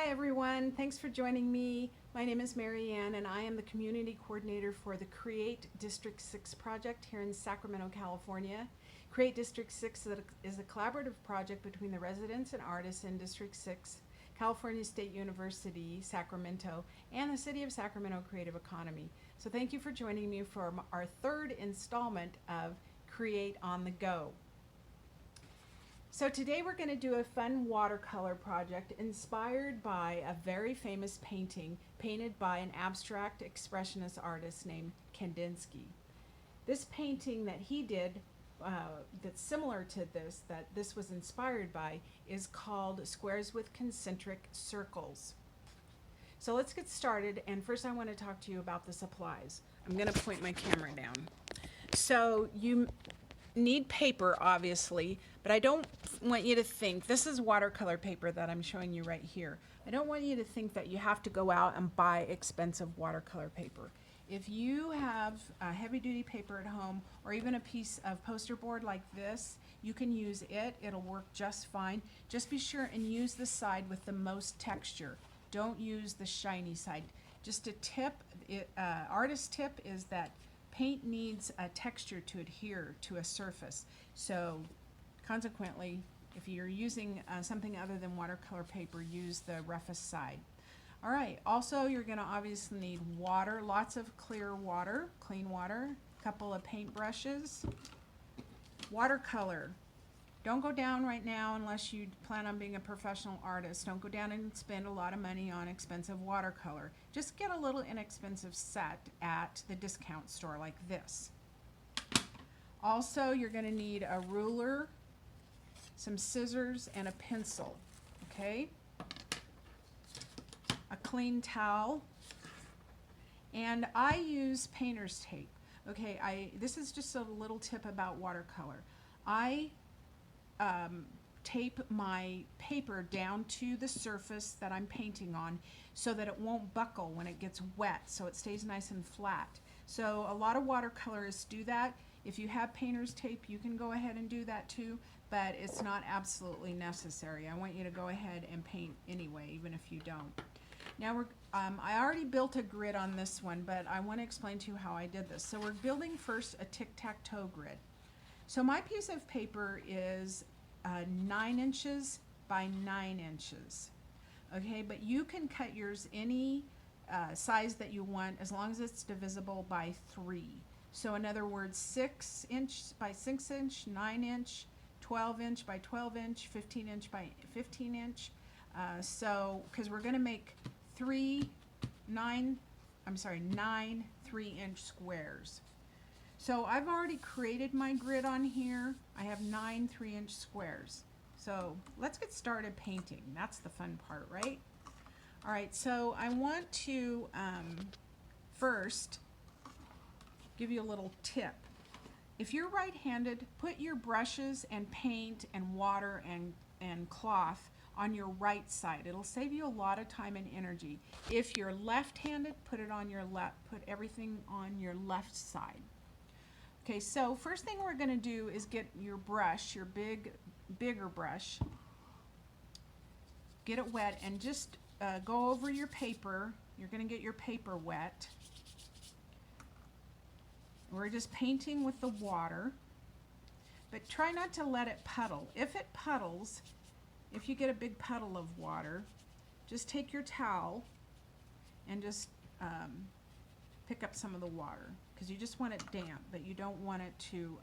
Hi everyone, thanks for joining me. My name is Mary Ann and I am the Community Coordinator for the CREATE District 6 project here in Sacramento, California. CREATE District 6 is a collaborative project between the residents and artists in District 6, California State University, Sacramento, and the City of Sacramento Creative Economy. So thank you for joining me for our third installment of CREATE on the Go. So today we're going to do a fun watercolor project inspired by a very famous painting painted by an abstract expressionist artist named Kandinsky. This painting that he did that's similar to this, that this was inspired by, is called Squares with Concentric Circles. So let's get started, and first I want to talk to you about the supplies. I'm going to point my camera down. So you need paper, obviously, but I don't want you to think, this is watercolor paper that I'm showing you right here. I don't want you to think that you have to go out and buy expensive watercolor paper. If you have a heavy-duty paper at home, or even a piece of poster board like this, you can use it. It'll work just fine. Just be sure and use the side with the most texture. Don't use the shiny side. Just a tip, artist tip is that paint needs a texture to adhere to a surface. So consequently, if you're using something other than watercolor paper, use the roughest side. All right, also you're going to obviously need water, lots of clear water, clean water, a couple of paint brushes, watercolor. Don't go down right now unless you plan on being a professional artist. Don't go down and spend a lot of money on expensive watercolor. Just get a little inexpensive set at the discount store like this. Also, you're going to need a ruler, some scissors, and a pencil, okay? A clean towel. And I use painter's tape. Okay, this is just a little tip about watercolor. I tape my paper down to the surface that I'm painting on so that it won't buckle when it gets wet, so it stays nice and flat. So a lot of watercolorists do that. If you have painter's tape, you can go ahead and do that too, but it's not absolutely necessary. I want you to go ahead and paint anyway, even if you don't. Now I already built a grid on this one, but I want to explain to you how I did this. So we're building first a tic-tac-toe grid. So my piece of paper is 9 inches by 9 inches. Okay, but you can cut yours any size that you want as long as it's divisible by 3. So in other words, 6 inch by 6 inch, 9 inch, 12 inch by 12 inch, 15 inch by 15 inch. So, because we're going to make 9 3-inch squares. So I've already created my grid on here. I have 9 3-inch squares. So let's get started painting. That's the fun part, right? All right, so I want to first give you a little tip. If you're right-handed, put your brushes and paint and water and cloth on your right side. It'll save you a lot of time and energy. If you're left-handed, put it on your left. Put everything on your left side. Okay, so first thing we're going to do is get your brush, your bigger brush, get it wet, and just go over your paper. You're going to get your paper wet. We're just painting with the water, but try not to let it puddle. If it puddles, if you get a big puddle of water, just take your towel and just pick up some of the water, because you just want it damp, but you don't want it to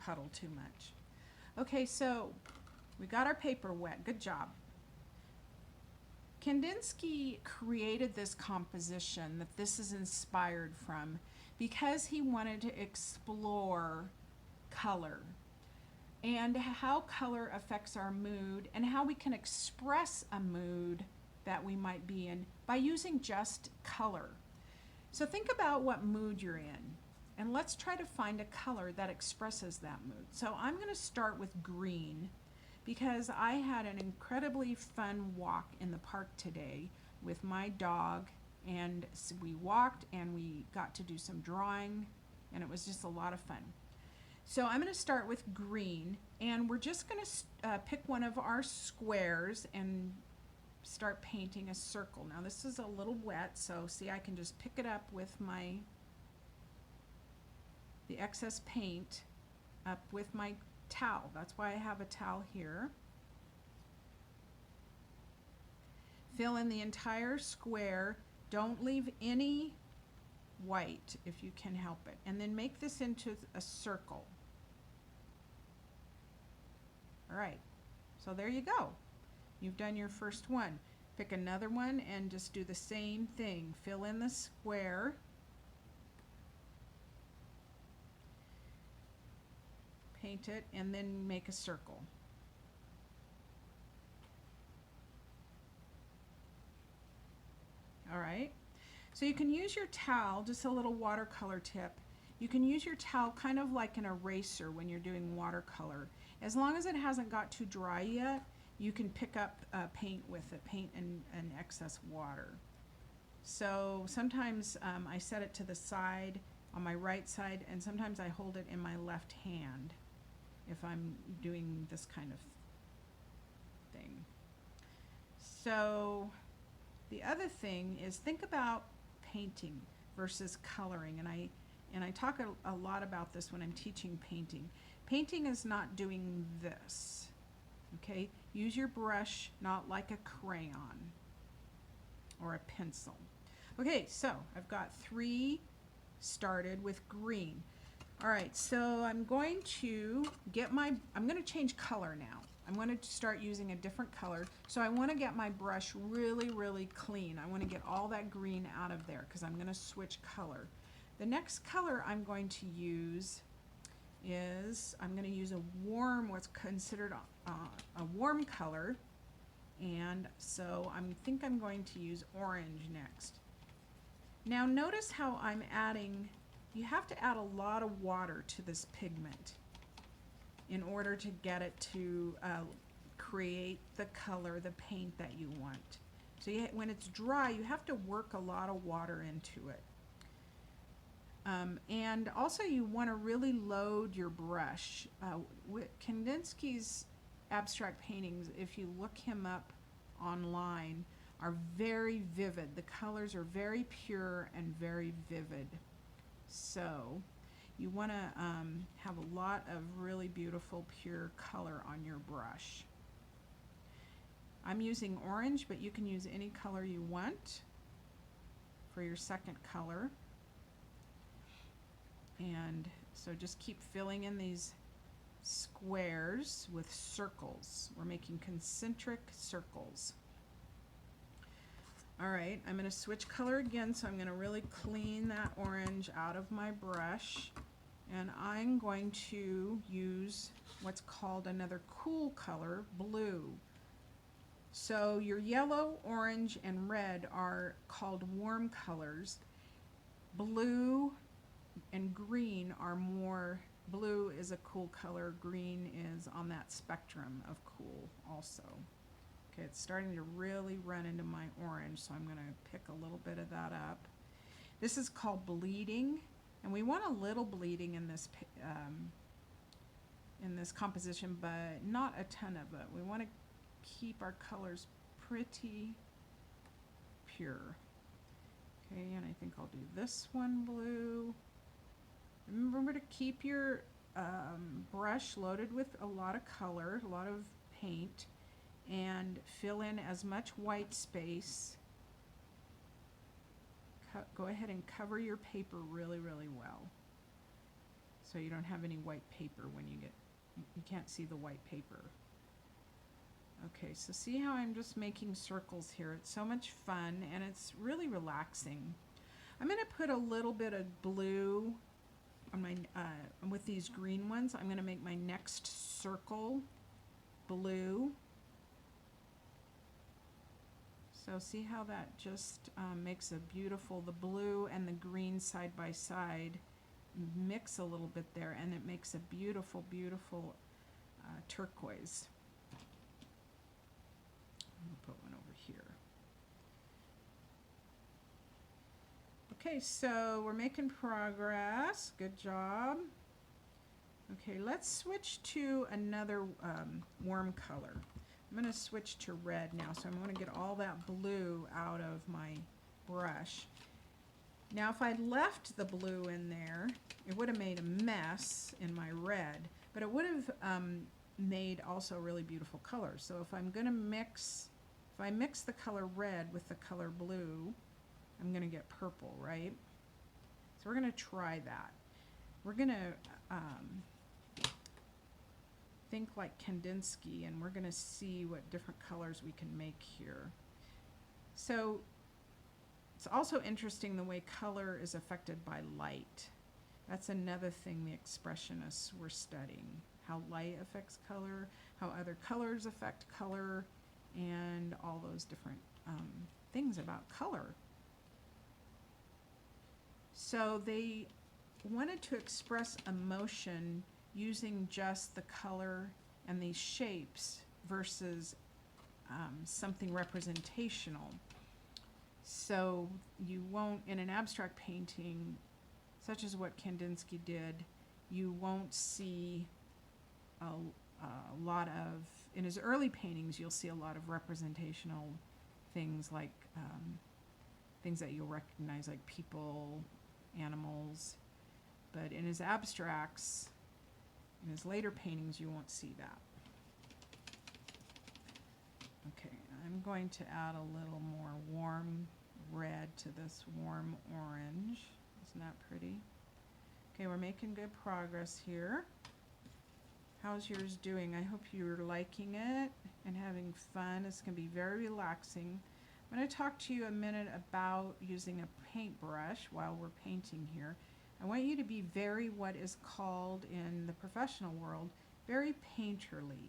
puddle too much. Okay, so we got our paper wet. Good job. Kandinsky created this composition that this is inspired from because he wanted to explore color and how color affects our mood and how we can express a mood that we might be in by using just color. So think about what mood you're in, and let's try to find a color that expresses that mood. So I'm going to start with green because I had an incredibly fun walk in the park today with my dog, and we walked and we got to do some drawing, and it was just a lot of fun. So I'm going to start with green, and we're just going to pick one of our squares and start painting a circle. Now this is a little wet, so see, I can just pick it up with the excess paint up with my towel. That's why I have a towel here. Fill in the entire square. Don't leave any white if you can help it. And then make this into a circle. All right, so there you go. You've done your first one. Pick another one and just do the same thing. Fill in the square. Paint it and then make a circle. All right, so you can use your towel, just a little watercolor tip. You can use your towel kind of like an eraser when you're doing watercolor. As long as it hasn't got too dry yet, you can pick up paint with it, paint and excess water. So sometimes I set it to the side, on my right side, and sometimes I hold it in my left hand if I'm doing this kind of thing. So the other thing is, think about painting versus coloring, and I talk a lot about this when I'm teaching painting. Painting is not doing this, okay? Use your brush not like a crayon or a pencil. Okay, so I've got 3 started with green. All right, so I'm going to change color now. I'm going to start using a different color. So I want to get my brush really, really clean. I want to get all that green out of there because I'm going to switch color. The next color I'm going to use is, I'm going to use a warm, what's considered a warm color. And so I think I'm going to use orange next. Now notice how I'm adding, you have to add a lot of water to this pigment in order to get it to create the color, the paint that you want. So when it's dry, you have to work a lot of water into it. And also you want to really load your brush. Kandinsky's abstract paintings, if you look him up online, are very vivid. The colors are very pure and very vivid. So you want to have a lot of really beautiful pure color on your brush. I'm using orange, but you can use any color you want for your second color. And so just keep filling in these squares with circles. We're making concentric circles. All right, I'm going to switch color again, so I'm going to really clean that orange out of my brush. And I'm going to use what's called another cool color, blue. So your yellow, orange, and red are called warm colors. Blue and green are more, blue is a cool color, green is on that spectrum of cool also. Okay, it's starting to really run into my orange, so I'm going to pick a little bit of that up. This is called bleeding, and we want a little bleeding in this composition, but not a ton of it. We want to keep our colors pretty pure. Okay, and I think I'll do this one blue. Remember to keep your brush loaded with a lot of color, a lot of paint, and fill in as much white space. Go ahead and cover your paper really, really well, so you don't have any white paper when you can't see the white paper. Okay, so see how I'm just making circles here. It's so much fun and it's really relaxing. I'm going to put a little bit of blue on my with these green ones. I'm going to make my next circle blue. So see how that just makes a beautiful, the blue and the green side by side mix a little bit there, and it makes a beautiful, beautiful turquoise. I'm going to put one over here. Okay, so we're making progress. Good job. Okay, let's switch to another warm color. I'm going to switch to red now, so I'm going to get all that blue out of my brush. Now if I'd left the blue in there, it would have made a mess in my red, but it would have made also really beautiful colors. So if I'm going to mix, if I mix the color red with the color blue, I'm going to get purple, right? So we're going to try that. We're going to think like Kandinsky, and we're going to see what different colors we can make here. So it's also interesting the way color is affected by light. That's another thing the expressionists were studying, how light affects color, how other colors affect color, and all those different things about color. So they wanted to express emotion using just the color and these shapes versus something representational. So you won't, in an abstract painting, such as what Kandinsky did, you won't see a lot of, in his early paintings, you'll see a lot of representational things like things that you'll recognize, like people, animals. But in his abstracts, in his later paintings, you won't see that. Okay, I'm going to add a little more warm red to this warm orange. Isn't that pretty? Okay, we're making good progress here. How's yours doing? I hope you're liking it and having fun. It's going to be very relaxing. I'm going to talk to you a minute about using a paintbrush while we're painting here. I want you to be very, what is called in the professional world, very painterly.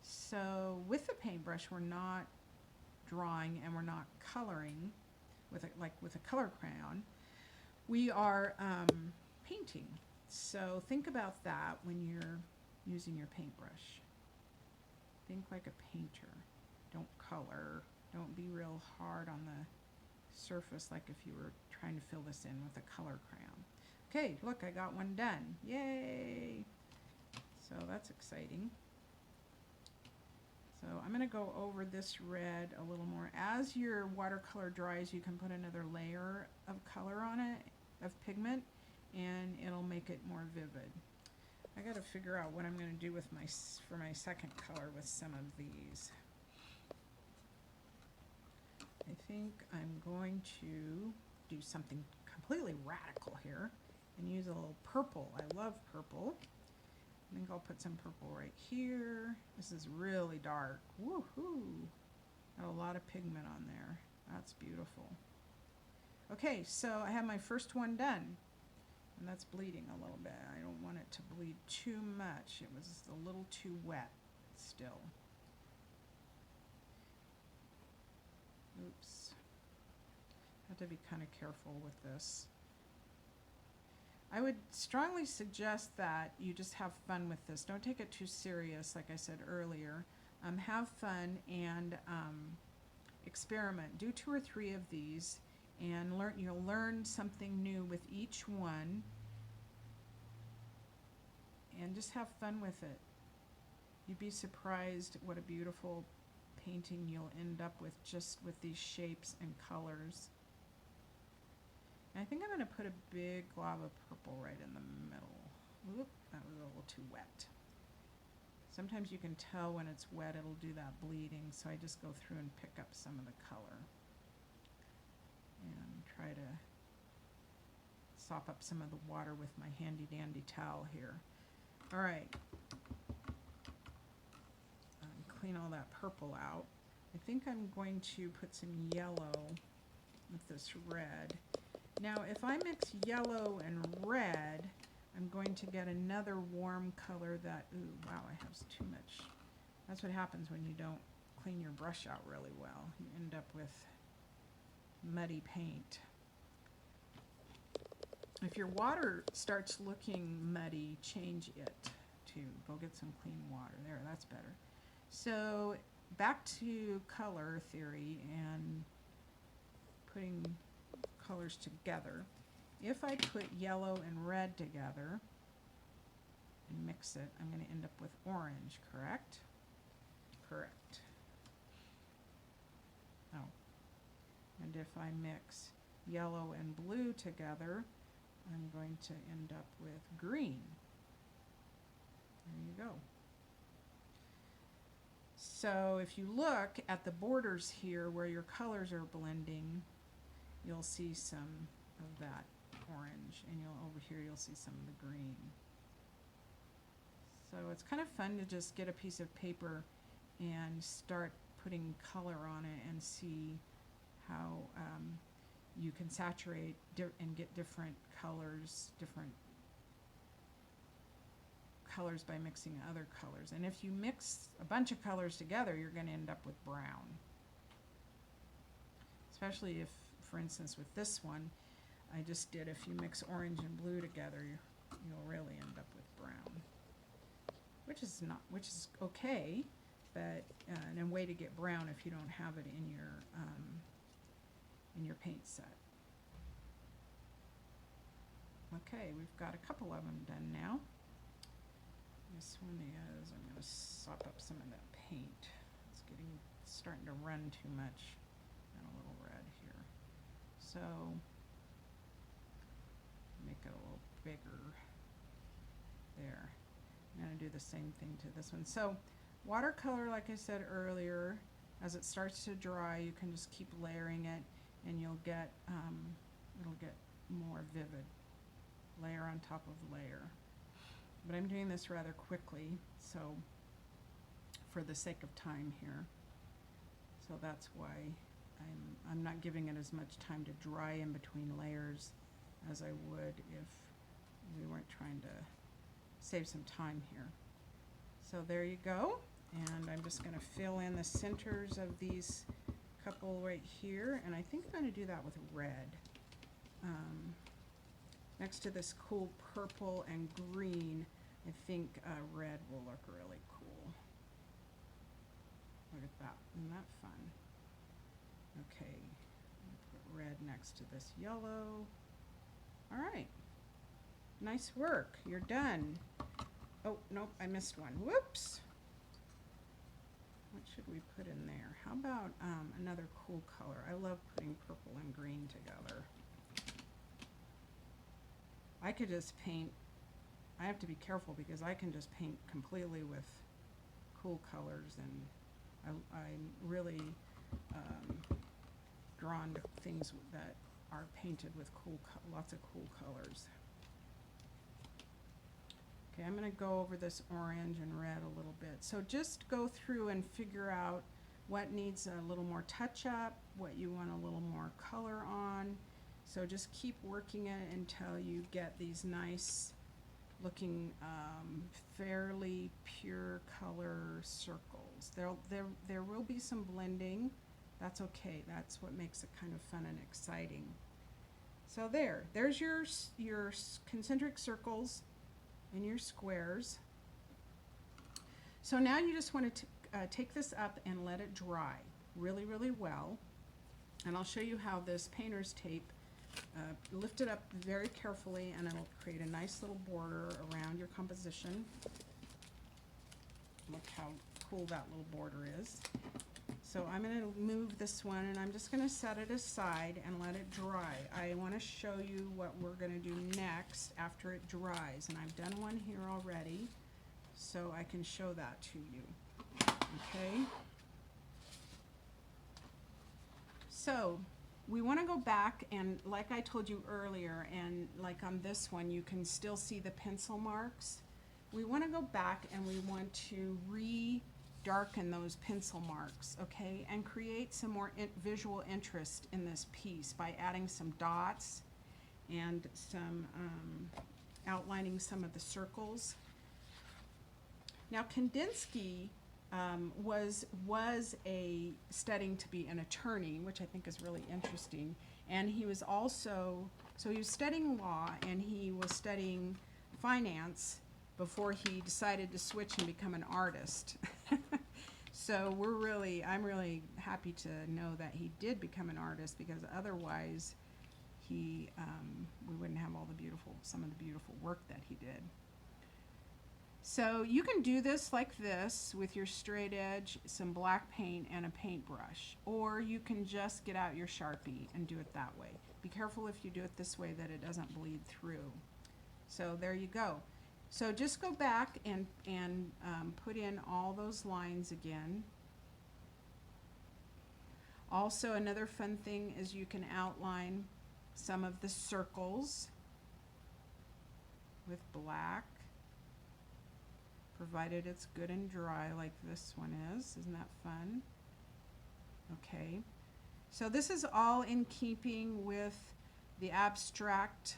So with the paintbrush, we're not drawing and we're not coloring like with a color crayon. We are painting. So think about that when you're using your paintbrush. Think like a painter. Don't color. Don't be real hard on the surface like if you were trying to fill this in with a color crayon. Okay, look, I got one done. Yay! So that's exciting. So I'm going to go over this red a little more. As your watercolor dries, you can put another layer of color on it, of pigment, and it'll make it more vivid. I got to figure out what I'm going to do with for my second color with some of these. I think I'm going to do something completely radical here and use a little purple. I love purple. I think I'll put some purple right here. This is really dark. Woohoo! Got a lot of pigment on there. That's beautiful. Okay, so I have my first one done. And that's bleeding a little bit. I don't want it to bleed too much. It was a little too wet still. Oops. Have to be kind of careful with this. I would strongly suggest that you just have fun with this. Don't take it too serious, like I said earlier. Have fun and experiment. Do 2 or 3 of these and you'll learn something new with each one. And just have fun with it. You'd be surprised what a beautiful painting you'll end up with just with these shapes and colors. And I think I'm going to put a big glob of purple right in the middle. Oop, that was a little too wet. Sometimes you can tell when it's wet it'll do that bleeding, so I just go through and pick up some of the color and try to sop up some of the water with my handy dandy towel here. All right, clean all that purple out. I think I'm going to put some yellow with this red. Now if I mix yellow and red, I'm going to get another warm color that, ooh, wow, I have too much. That's what happens when you don't clean your brush out really well. You end up with muddy paint. If your water starts looking muddy, change it to, go get some clean water. There, that's better. So back to color theory and putting colors together. If I put yellow and red together and mix it, I'm going to end up with orange, correct? correct. Oh, and if I mix yellow and blue together, I'm going to end up with green. There you go. So if you look at the borders here where your colors are blending, you'll see some of that orange, and over here you'll see some of the green. So it's kind of fun to just get a piece of paper and start putting color on it and see how you can saturate and get different colors by mixing other colors. And if you mix a bunch of colors together, you're going to end up with brown. Especially if, for instance, with this one, I just did, if you mix orange and blue together, you'll really end up with brown. Which is okay, but and a way to get brown if you don't have it in your paint set. Okay, we've got a couple of them done now. This one is, I'm going to sop up some of that paint. It's starting to run too much, and a little red here. So make it a little bigger there. I'm going to do the same thing to this one. So watercolor, like I said earlier, as it starts to dry, you can just keep layering it, and you'll get it'll get more vivid, layer on top of layer. But I'm doing this rather quickly, so for the sake of time here. So that's why I'm not giving it as much time to dry in between layers as I would if we weren't trying to save some time here. So there you go, and I'm just going to fill in the centers of these couple right here, and I think I'm going to do that with red. Next to this cool purple and green, I think red will look really cool. Look at that, isn't that fun? Okay, put red next to this yellow. All right, nice work, you're done. Oh, nope, I missed one, whoops. What should we put in there? How about another cool color? I love putting purple and green together. I could just paint, I have to be careful because I can just paint completely with cool colors, and I'm really drawn to things that are painted with lots of cool colors. Okay, I'm going to go over this orange and red a little bit. So just go through and figure out what needs a little more touch up, what you want a little more color on. So just keep working it until you get these nice looking fairly pure color circles. There will be some blending. That's okay. That's what makes it kind of fun and exciting. So there's your concentric circles and your squares. So now you just want to take this up and let it dry really, really well. And I'll show you how this painter's tape, lift it up very carefully, and it'll create a nice little border around your composition. Look how cool that little border is. So I'm going to move this one, and I'm just going to set it aside and let it dry. I want to show you what we're going to do next after it dries, and I've done one here already, so I can show that to you. Okay? So we want to go back, and like I told you earlier, and like on this one, you can still see the pencil marks. We want to go back and we want to darken those pencil marks, okay, and create some more visual interest in this piece by adding some dots and some outlining some of the circles. Now Kandinsky was studying to be an attorney, which I think is really interesting, and he was also, so he was studying law and he was studying finance before he decided to switch and become an artist. So I'm really happy to know that he did become an artist, because otherwise we wouldn't have all the some of the beautiful work that he did. So you can do this like this with your straight edge, some black paint, and a paintbrush. Or you can just get out your Sharpie and do it that way. Be careful if you do it this way that it doesn't bleed through. So there you go. So just go back and put in all those lines again. Also, another fun thing is you can outline some of the circles with black, provided it's good and dry like this one is. Isn't that fun? Okay, so this is all in keeping with the abstract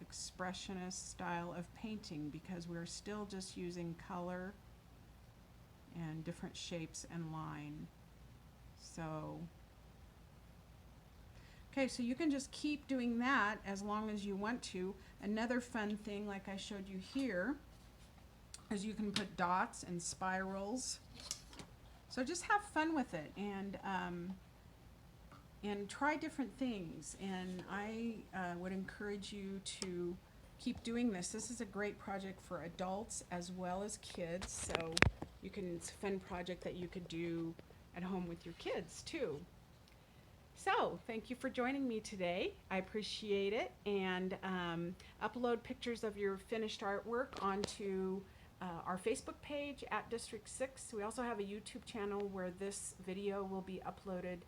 expressionist style of painting, because we're still just using color and different shapes and line. So okay, so you can just keep doing that as long as you want to. Another fun thing, like I showed you here, is you can put dots and spirals. So just have fun with it and try different things. And I would encourage you to keep doing this. This is a great project for adults as well as kids. So it's a fun project that you could do at home with your kids too. So thank you for joining me today. I appreciate it. And upload pictures of your finished artwork onto our Facebook page at District 6. We also have a YouTube channel where this video will be uploaded,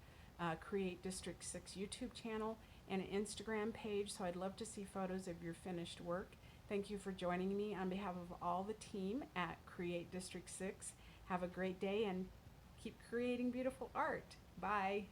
Create District 6 YouTube channel, and an Instagram page. So I'd love to see photos of your finished work. Thank you for joining me on behalf of all the team at Create District 6. Have a great day and keep creating beautiful art. Bye.